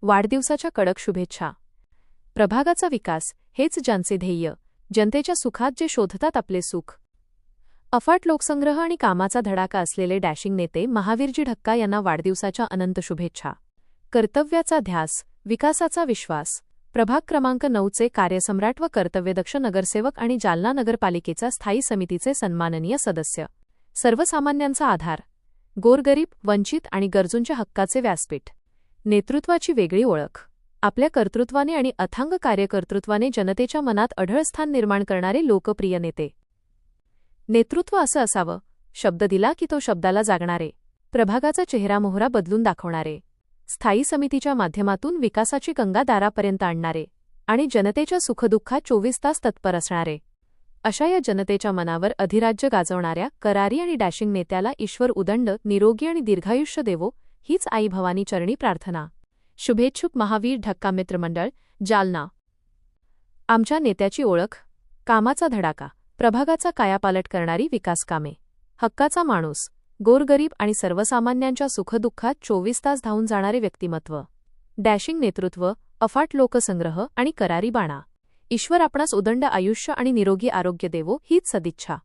वाढदिवसाच्या कडक शुभेच्छा. प्रभागाचा विकास हेच ज्यांचे ध्येय, जनतेच्या सुखात जे शोधतात आपले सुख. अफाट लोकसंग्रह आणि कामाचा धडाका असलेले डॅशिंग नेते महावीरजी ढक्का यांना वाढदिवसाच्या अनंत शुभेच्छा. कर्तव्याचा ध्यास, विकासाचा विश्वास. प्रभाग क्रमांक 9चे कार्यसम्राट व कर्तव्यदक्ष नगरसेवक आणि जालना नगरपालिकेचा स्थायी समितीचे सन्माननीय सदस्य. सर्वसामान्यांचा आधार. गोरगरीब, वंचित आणि गरजूंच्या हक्काचे व्यासपीठ. नेतृत्वाची वेगळी ओळख. आपल्या कर्तृत्वाने आणि अथांग कार्यकर्तृत्वाने जनतेच्या मनात अढळ स्थान निर्माण करणारे लोकप्रिय नेते. नेतृत्व असं असावं, शब्द दिला की तो शब्दाला जागणारे, प्रभागाचा चेहरामोहरा बदलून दाखवणारे, स्थायी समितीच्या माध्यमातून विकासाची गंगा दारापर्यंत आणणारे आणि जनतेच्या सुखदुःखात 24 तास तत्पर असणारे. अशा या जनतेच्या मनावर अधिराज्य गाजवणाऱ्या करारी आणि डॅशिंग नेत्याला ईश्वर उदंड, निरोगी आणि दीर्घायुष्य देवो, हीच आई भवानी चरणी प्रार्थना. शुभेच्छुक महावीर ढक्का मित्रमंडळ, जालना. आमच्या नेत्याची ओळख. कामाचा धडाका. प्रभागाचा कायापालट करणारी विकासकामे. हक्काचा माणूस. गोरगरीब आणि सर्वसामान्यांच्या सुखदुःखात 24 तास धावून जाणारे व्यक्तिमत्व. डॅशिंग नेतृत्व, अफाट लोकसंग्रह आणि करारी बाणा. ईश्वर आपणास उदंड आयुष्य आणि निरोगी आरोग्य देवो, हीच सदिच्छा.